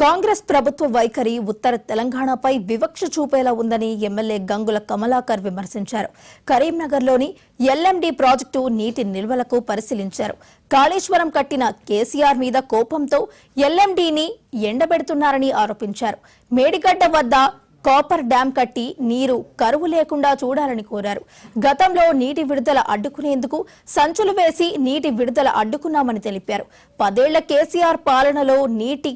కాంగ్రెస్ ప్రభుత్వ వైఖరి ఉత్తర తెలంగాణపై వివక్ష చూపేలా ఉందని ఎమ్మెల్యే గంగుల కమలాకర్ విమర్శించారు. కరీంనగర్లోని ఎల్ఎండి ప్రాజెక్టు నీటి నిల్వలకు పరిశీలించారు. కాళేశ్వరం కట్టిన కేసీఆర్ మీద కోపంతో ఎల్ఎండిని ఎండబెడుతున్నారని ఆరోపించారు. మేడిగడ్డ వద్ద కాపర్ డ్యాం కట్టి నీరు కరువు లేకుండా చూడాలని కోరారు. గతంలో నీటి విడుదల అడ్డుకునేందుకు సంచులు వేసి నీటి విడుదల అడ్డుకున్నామని తెలిపారు. 10 ఏళ్ల కేసీఆర్ పాలనలో నీటి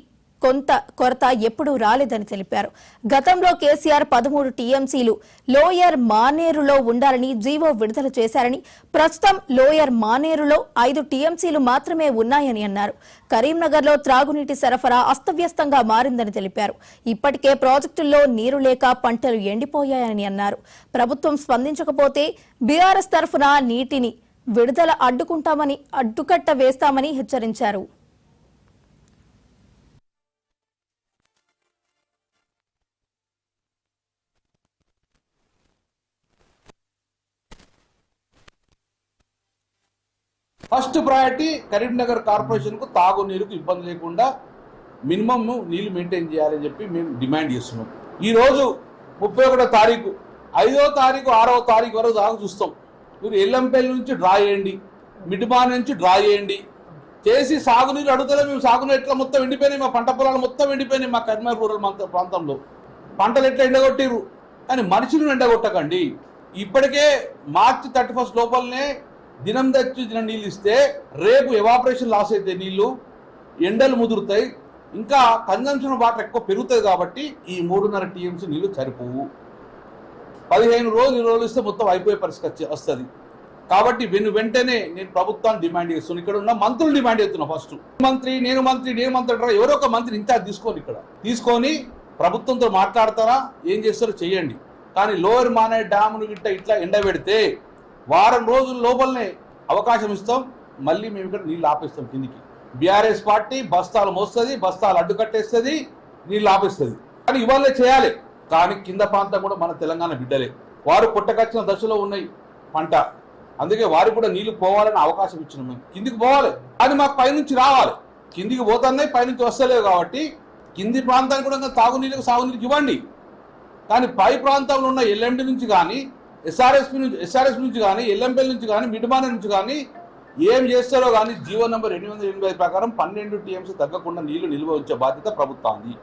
కొరత ఎప్పుడూ రాలేదని తెలిపారు. గతంలో కేసీఆర్ 13 టీఎంసీలు లోయర్ మానేరులో ఉండాలని జీవో విడుదల చేశారని, ప్రస్తుతం లోయర్ మానేరులో 5 టీఎంసీలు మాత్రమే ఉన్నాయని అన్నారు. కరీంనగర్లో త్రాగునీటి సరఫరా అస్తవ్యస్తంగా మారిందని తెలిపారు. ఇప్పటికే ప్రాజెక్టుల్లో నీరు లేక పంటలు ఎండిపోయాయని అన్నారు. ప్రభుత్వం స్పందించకపోతే బీఆర్ఎస్ తరఫున నీటిని విడుదల అడ్డుకట్ట వేస్తామని హెచ్చరించారు. ఫస్ట్ ప్రయారిటీ కరీంనగర్ కార్పొరేషన్కు తాగునీరుకు ఇబ్బంది లేకుండా మినిమం నీళ్లు మెయింటైన్ చేయాలని చెప్పి మేము డిమాండ్ చేస్తున్నాం. ఈరోజు 31వ తారీఖు, 5వ తారీఖు, 6వ తారీఖు వరకు దాకా చూస్తాం. మీరు ఎల్లంపల్లి నుంచి డ్రా చేయండి, మిడ్మాన్ నుంచి డ్రా చేయండి చేసి సాగునీరు అడుగుతలే. మేము సాగునీరు ఎట్లా మొత్తం ఎండిపోయినాయి, మా పంట పొలాలు మొత్తం ఎండిపోయినాయి. మా కరీంనగర్ రూరల్ ప్రాంతంలో పంటలు ఎట్లా ఎండగొట్టిరు, కానీ మనుషులను ఎండగొట్టకండి. ఇప్పటికే మార్చి 31 లోపలనే దినం తెచ్చి దినం నీళ్ళు ఇస్తే రేపు ఎవాపరేషన్ లాస్ అయితే నీళ్లు ఎండలు ముదురుతాయి, ఇంకా కన్జంప్షన్ వాటర్ ఎక్కువ పెరుగుతుంది. కాబట్టి ఈ 3.5 టీఎంసీ నీళ్లు సరిపోవు. 15 రోజులు 20 రోజులు ఇస్తే మొత్తం అయిపోయే పరిస్థితి వస్తుంది. కాబట్టి వెంటనే నేను ప్రభుత్వాన్ని డిమాండ్ చేస్తున్నాను. ఇక్కడ ఉన్న మంత్రులు డిమాండ్ చేస్తున్నా. ఫస్ట్ నేను మంత్రి అంటారా, ఎవరో ఒక మంత్రి ఇన్ఛార్జ్ తీసుకోండి. ఇక్కడ తీసుకొని ప్రభుత్వంతో మాట్లాడతారా, ఏం చేస్తారో చెయ్యండి. కానీ లోయర్ మానే డ్యామును ఇట్లా ఎండబెడితే వారం రోజుల లోపలనే అవకాశం ఇస్తాం, మళ్ళీ మేము ఇక్కడ నీళ్ళు ఆపేస్తాం. కిందికి బీఆర్ఎస్ పార్టీ బస్తాలు మోస్తుంది, బస్తాలు అడ్డుకట్టేస్తుంది, నీళ్ళు ఆపేస్తుంది. కానీ ఇవాళ చేయాలి. కానీ కింద ప్రాంతం కూడా మన తెలంగాణ బిడ్డలే, వారు పుట్టకచ్చిన దశలో ఉన్నాయి పంట. అందుకే వారికి కూడా నీళ్లు పోవాలని అవకాశం ఇచ్చినాం. మేము కిందికి పోవాలి, కానీ మాకు పైనుంచి రావాలి. కిందికి పోతున్నాయి, పైనుంచి వస్తలేవు. కాబట్టి కింది ప్రాంతానికి కూడా సాగునీరుకి ఇవ్వండి. కానీ పై ప్రాంతంలో ఉన్న ఎల్ఎండి నుంచి కానీ ఎస్ఆర్ఎస్ నుంచి కానీ ఎల్ఎంపల్లి నుంచి కానీ మిడ్మాన నుంచి కానీ ఏం చేస్తారో కానీ జీవో నంబర్ 885 ప్రకారం 12 టీఎంసీ తగ్గకుండా నీళ్లు నిల్వ ఉంచే బాధ్యత ప్రభుత్వానికి.